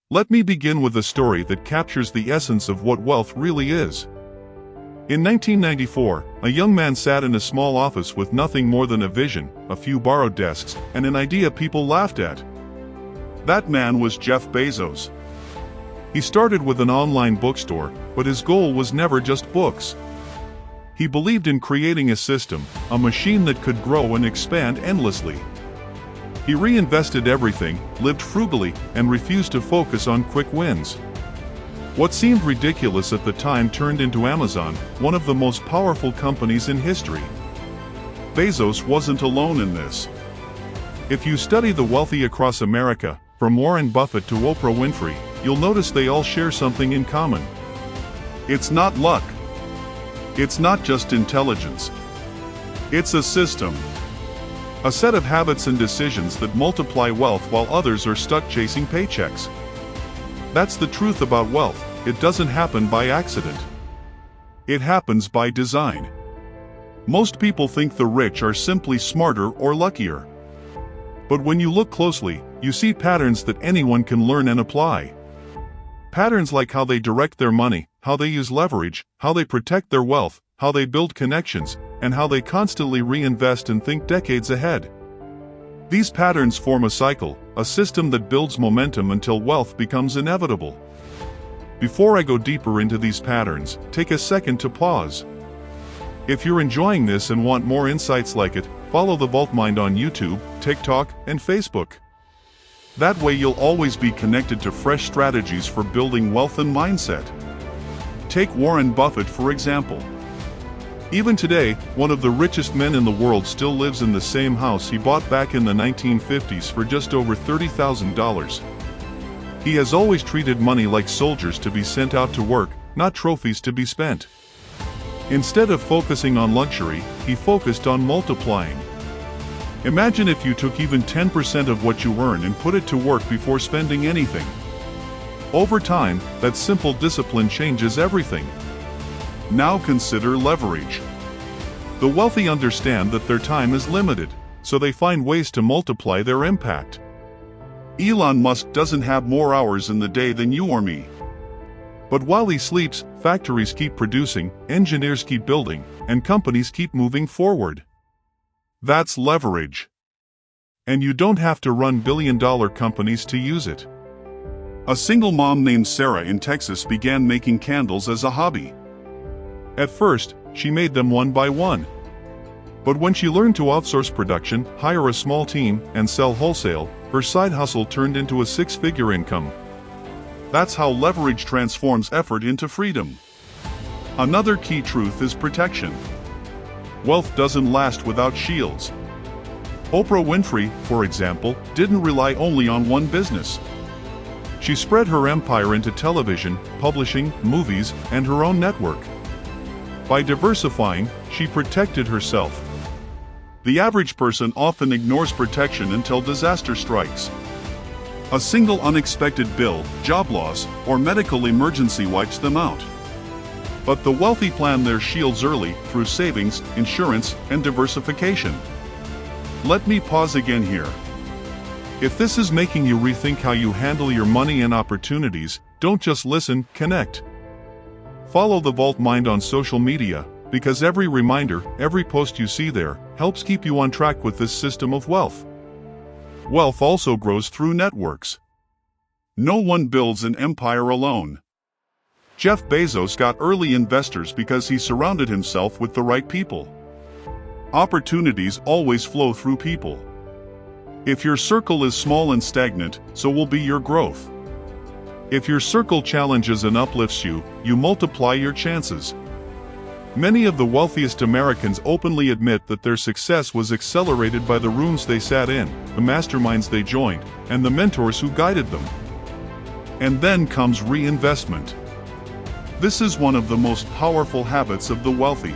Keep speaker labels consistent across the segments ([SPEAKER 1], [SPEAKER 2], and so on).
[SPEAKER 1] Let me begin with a story that captures the essence of what wealth really is. In 1994, a young man sat in a small office with nothing more than a vision, a few borrowed desks, and an idea people laughed at. That man was Jeff Bezos. He started with an online bookstore, but his goal was never just books. He believed in creating a system, a machine that could grow and expand endlessly. He reinvested everything, lived frugally, and refused to focus on quick wins. What seemed ridiculous at the time turned into Amazon, one of the most powerful companies in history. Bezos wasn't alone in this. If you study the wealthy across America, from Warren Buffett to Oprah Winfrey, you'll notice they all share something in common. It's not luck. It's not just intelligence. It's a system. A set of habits and decisions that multiply wealth while others are stuck chasing paychecks. That's the truth about wealth. It doesn't happen by accident. It happens by design. Most people think the rich are simply smarter or luckier. But when you look closely, you see patterns that anyone can learn and apply. Patterns like how they direct their money, how they use leverage, how they protect their wealth, how they build connections, and how they constantly reinvest and think decades ahead. These patterns form a cycle, a system that builds momentum until wealth becomes inevitable. Before I go deeper into these patterns, take a second to pause. If you're enjoying this and want more insights like it, follow the Vault Mind on YouTube, TikTok, and Facebook. That way you'll always be connected to fresh strategies for building wealth and mindset. Take Warren Buffett for example. Even today, one of the richest men in the world still lives in the same house he bought back in the 1950s for just over $30,000. He has always treated money like soldiers to be sent out to work, not trophies to be spent. Instead of focusing on luxury, he focused on multiplying. Imagine if you took even 10% of what you earn and put it to work before spending anything. Over time, that simple discipline changes everything. Now consider leverage. The wealthy understand that their time is limited, so they find ways to multiply their impact. Elon Musk doesn't have more hours in the day than you or me. But while he sleeps, factories keep producing, engineers keep building, and companies keep moving forward. That's leverage. And you don't have to run billion-dollar companies to use it. A single mom named Sarah in Texas began making candles as a hobby. At first, she made them one by one. But when she learned to outsource production, hire a small team, and sell wholesale, her side hustle turned into a six-figure income. That's how leverage transforms effort into freedom. Another key truth is protection. Wealth doesn't last without shields. Oprah Winfrey, for example, didn't rely only on one business. She spread her empire into television, publishing, movies, and her own network. By diversifying, she protected herself. The average person often ignores protection until disaster strikes. A single unexpected bill, job loss, or medical emergency wipes them out. But the wealthy plan their shields early through savings, insurance, and diversification. Let me pause again here. If this is making you rethink how you handle your money and opportunities, don't just listen, connect. Follow the Vault Mind on social media, because every reminder, every post you see there, helps keep you on track with this system of wealth. Wealth also grows through networks. No one builds an empire alone. Jeff Bezos got early investors because he surrounded himself with the right people. Opportunities always flow through people. If your circle is small and stagnant, so will be your growth. If your circle challenges and uplifts you, you multiply your chances. Many of the wealthiest Americans openly admit that their success was accelerated by the rooms they sat in, the masterminds they joined, and the mentors who guided them. And then comes reinvestment. This is one of the most powerful habits of the wealthy.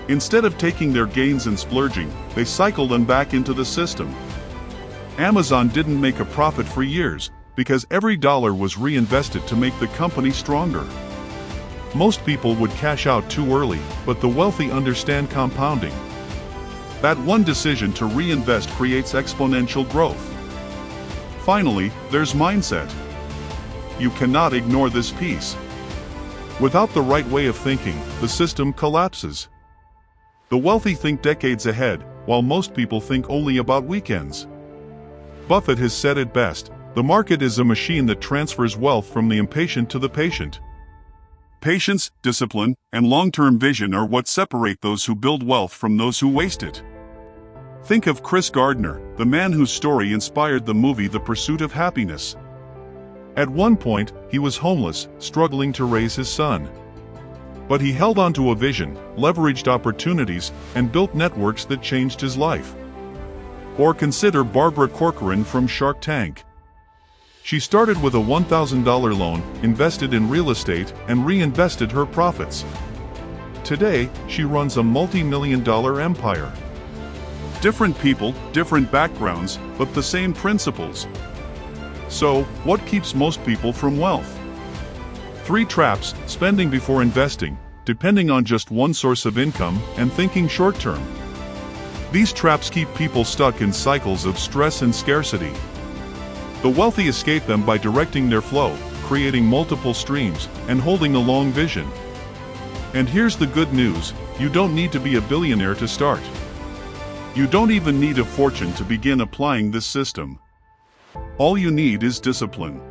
[SPEAKER 1] Instead of taking their gains and splurging, they cycle them back into the system. Amazon didn't make a profit for years, because every dollar was reinvested to make the company stronger. Most people would cash out too early, but the wealthy understand compounding. That one decision to reinvest creates exponential growth. Finally, there's mindset. you cannot ignore this piece. Without the right way of thinking, the system collapses. The wealthy think decades ahead, while most people think only about weekends. Buffett has said it best, the market is a machine that transfers wealth from the impatient to the patient. Patience, discipline, and long-term vision are what separate those who build wealth from those who waste it. Think of Chris Gardner, the man whose story inspired the movie The Pursuit of Happiness. At one point, he was homeless, struggling to raise his son. But he held on to a vision, leveraged opportunities, and built networks that changed his life. Or consider Barbara Corcoran from Shark Tank. She started with a $1,000 loan, invested in real estate, and reinvested her profits. Today, she runs a multi-million-dollar empire. Different people, different backgrounds, but the same principles. So, what keeps most people from wealth? 3 traps: spending before investing, depending on just one source of income, and thinking short-term. These traps keep people stuck in cycles of stress and scarcity. The wealthy escape them by directing their flow, creating multiple streams, and holding a long vision. And here's the good news: you don't need to be a billionaire to start. You don't even need a fortune to begin applying this system. All you need is discipline.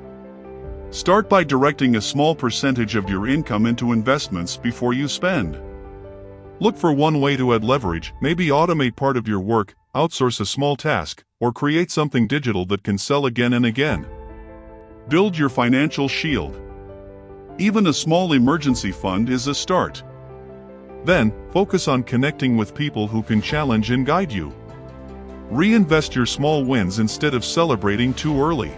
[SPEAKER 1] Start by directing a small percentage of your income into investments before you spend. Look for one way to add leverage, maybe automate part of your work, outsource a small task, or create something digital that can sell again and again. Build your financial shield. Even a small emergency fund is a start. Then, focus on connecting with people who can challenge and guide you. Reinvest your small wins instead of celebrating too early.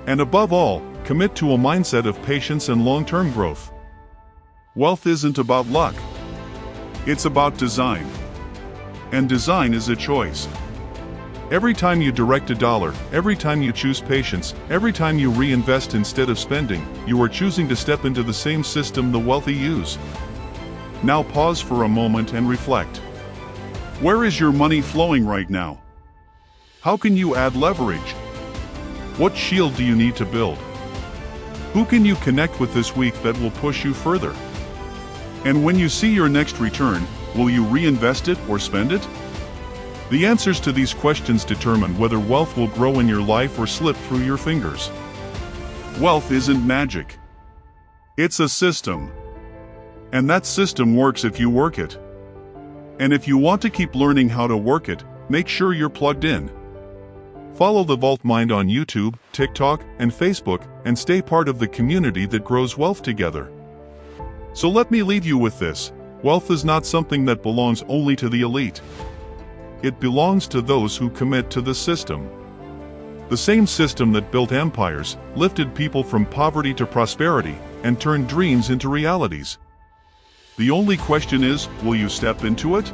[SPEAKER 1] And above all, commit to a mindset of patience and long-term growth. Wealth isn't about luck. It's about design. And design is a choice. Every time you direct $1, every time you choose patience, every time you reinvest instead of spending, you are choosing to step into the same system the wealthy use. Now pause for a moment and reflect. Where is your money flowing right now? How can you add leverage? What shield do you need to build? Who can you connect with this week that will push you further? And when you see your next return, will you reinvest it or spend it? The answers to these questions determine whether wealth will grow in your life or slip through your fingers. Wealth isn't magic. It's a system. And that system works if you work it. And if you want to keep learning how to work it, make sure you're plugged in. Follow the Vault Mind on YouTube, TikTok, and Facebook, and stay part of the community that grows wealth together. So let me leave you with this: wealth is not something that belongs only to the elite. It belongs to those who commit to the system. The same system that built empires, lifted people from poverty to prosperity, and turned dreams into realities. The only question is, will you step into it?